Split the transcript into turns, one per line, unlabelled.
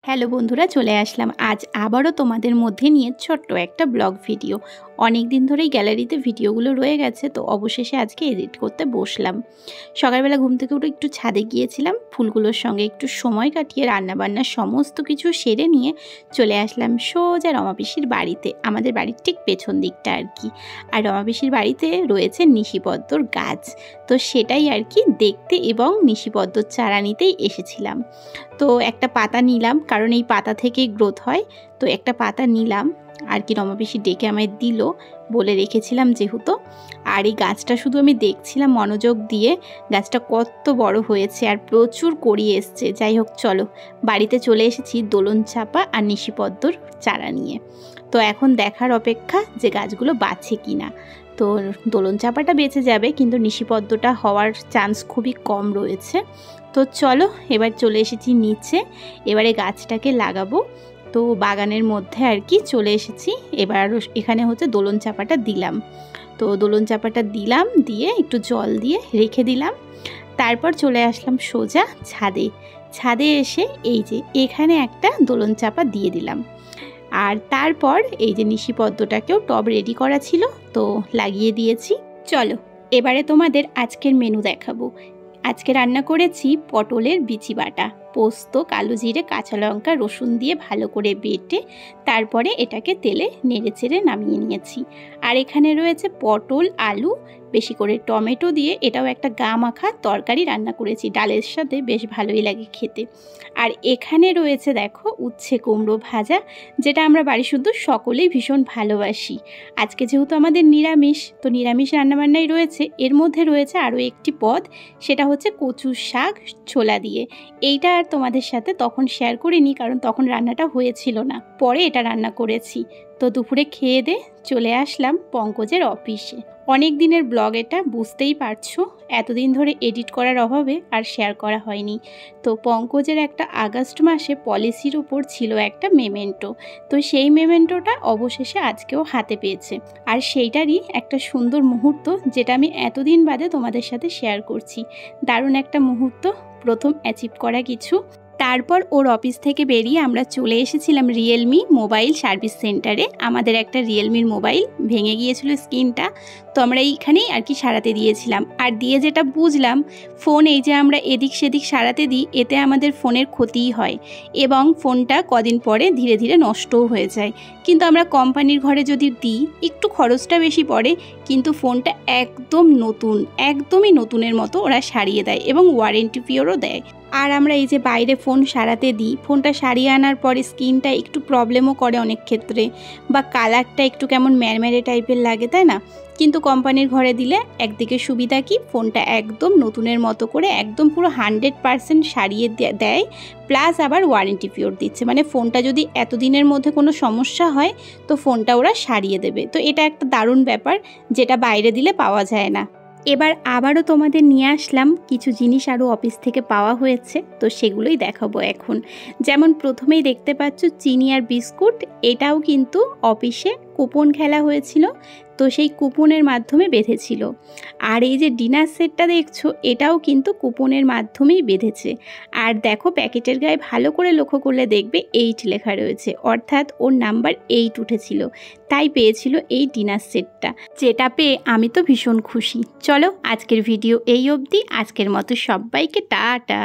Hello বন্ধুরা, চলে আসলাম আজ আবারও তোমাদের মধ্যে নিয়ে ছোট্ট একটা ব্লগ ভিডিও। অনেক দিন ধরেই গ্যালারিতে ভিডিওগুলো রয়ে গেছে, তো অবশেষে আজকে এডিট করতে বসলাম। সকালবেলা ঘুম থেকে উঠে একটু ছাদে গিয়েছিলাম, ফুলগুলোর সঙ্গে একটু সময় কাটিয়ে রান্নাবান্না সমস্ত কিছু সেরে নিয়ে চলে আসলাম সোজা রমা পিসির বাড়িতে, আমাদের বাড়ির ঠিক পেছন দিকটা আর কি। আর রমা পিসির বাড়িতে রয়েছে নিশিপদ্মর গাছ, তো সেটাই আর কি দেখতে এবং নিশিপদ্মর চারা নিতেই এসেছিলাম। তো একটা পাতা নিলাম, কারণ এই পাতা থেকেই গ্রোথ হয়। তো একটা পাতা নিলাম আর কি, রমা পিসি ডেকে আমায় দিল, বলে রেখেছিলাম যেহেতু। আর এই গাছটা শুধু আমি দেখছিলাম মনোযোগ দিয়ে, গাছটা কত বড় হয়েছে আর প্রচুর কড়ি এসছে। যাই হোক, চলো বাড়িতে চলে এসেছি দোলন চাপা আর নিশিপদ্মর চারা নিয়ে। তো এখন দেখার অপেক্ষা যে গাছগুলো বাঁচে কিনা। তো দোলন চাপাটা বেঁচে যাবে, কিন্তু নিশিপদ্মটা হওয়ার চান্স খুবই কম রয়েছে। তো চলো এবার চলে এসেছি নিচে, এবারে গাছটাকে লাগাবো। তো বাগানের মধ্যে আর কি চলে এসেছি। এবার এখানে হচ্ছে দোলন চাপাটা দিলাম। তো দোলন চাপাটা দিলাম, দিয়ে একটু জল দিয়ে রেখে দিলাম। তারপর চলে আসলাম সোজা ছাদে। ছাদে এসে এই যে এখানে একটা দোলন চাপা দিয়ে দিলাম। আর তারপর এই যে নিশিপদ্মটাকেও টব রেডি করা ছিল, তো লাগিয়ে দিয়েছি। চলো এবারে তোমাদের আজকের মেনু দেখাবো। আজকে রান্না করেছি পটলের বিচি বাটা, পোস্ত, কালো জিরে, কাঁচা লঙ্কা, রসুন দিয়ে ভালো করে বেটে তারপরে এটাকে তেলে নেড়ে চেড়ে নামিয়ে নিয়েছি। আর এখানে রয়েছে পটল, আলু, বেশি করে টমেটো দিয়ে এটাও একটা গা মাখা তরকারি রান্না করেছি, ডালের সাথে বেশ ভালোই লাগে খেতে। আর এখানে রয়েছে দেখো উচ্ছে কুমড়ো ভাজা, যেটা আমরা বাড়ি শুদ্ধ সকলেই ভীষণ ভালোবাসি। আজকে যেহেতু আমাদের নিরামিষ, তো নিরামিষ রান্নাবান্নাই রয়েছে। এর মধ্যে রয়েছে আরও একটি পদ, সেটা হচ্ছে কচুর শাক ছোলা দিয়ে। এইটা আর তোমাদের সাথে তখন শেয়ার করিনি, কারণ তখন রান্নাটা হয়েছিল না, পরে এটা রান্না করেছি। তো দুপুরে খেয়ে দিয়ে চলে আসলাম পঙ্কজের অফিসে। অনেক দিনের ব্লগ এটা, বুঝতেই পারছো, এতদিন ধরে এডিট করার অভাবে আর শেয়ার করা হয়নি। তো পঙ্কজের একটা আগস্ট মাসে পলিসির উপর ছিল একটা মেমেন্টো, তো সেই মেমেন্টোটা অবশেষে আজকেও হাতে পেয়েছে। আর সেইটারই একটা সুন্দর মুহূর্ত, যেটা আমি এতদিন বাদে তোমাদের সাথে শেয়ার করছি। দারুণ একটা মুহূর্ত, প্রথম অ্যাচিভ করা কিছু। তারপর ওর অফিস থেকে বেরিয়ে আমরা চলে এসেছিলাম রিয়েলমি মোবাইল সার্ভিস সেন্টারে। আমাদের একটা রিয়েলমির মোবাইল ভেঙে গিয়েছিল স্ক্রিনটা, তো আমরা এইখানেই আর কি সারাতে দিয়েছিলাম। আর দিয়ে যেটা বুঝলাম, ফোন এই যে আমরা এদিক সেদিক সারাতে দিই, এতে আমাদের ফোনের ক্ষতিই হয় এবং ফোনটা কদিন পরে ধীরে ধীরে নষ্টও হয়ে যায়। কিন্তু আমরা কোম্পানির ঘরে যদি দিই, একটু খরচটা বেশি পড়ে, কিন্তু ফোনটা একদম নতুন, একদমই নতুনের মতো ওরা সারিয়ে দেয় এবং ওয়ারেন্টি পিরিয়ডও দেয়। আর আমরা এই যে বাইরে ফোন সারাতে দিই, ফোনটা সারিয়ে আনার পরে স্ক্রিনটা একটু প্রবলেমও করে অনেক ক্ষেত্রে, বা কালারটা একটু কেমন ম্যারম্যারে টাইপের লাগে, তাই না? কিন্তু কোম্পানির ঘরে দিলে একদিকে সুবিধা কি, ফোনটা একদম নতুনের মতো করে একদম পুরো 100% সারিয়ে দেয়, প্লাস আবার ওয়ারেন্টি পিরিয়ড দিচ্ছে। মানে ফোনটা যদি এতদিনের মধ্যে কোনো সমস্যা হয়, তো ফোনটা ওরা সারিয়ে দেবে। তো এটা একটা দারুণ ব্যাপার, যেটা বাইরে দিলে পাওয়া যায় না। এবার আবারও তোমাদের নিয়ে আসলাম কিছু জিনিস আরও অফিস থেকে পাওয়া হয়েছে, তো সেগুলোই দেখাবো এখন। যেমন প্রথমেই দেখতে পাচ্ছ চিনি আর বিস্কুট, এটাও কিন্তু অফিসে কুপন খেলা হয়েছিল, তো সেই কুপনের মাধ্যমে বেঁধেছিল। আর এই যে ডিনার সেটটা দেখছো, এটাও কিন্তু কুপনের মাধ্যমেই বেঁধেছে। আর দেখো প্যাকেটের গায়ে ভালো করে লক্ষ্য করলে দেখবে 8 লেখা রয়েছে, অর্থাৎ ওর নাম্বার 8 উঠেছিল, তাই পেয়েছিল এই ডিনার সেটটা, যেটা পেয়ে আমি তো ভীষণ খুশি। চলো আজকের ভিডিও এই অবধি, আজকের মতো সবাইকে টাটা।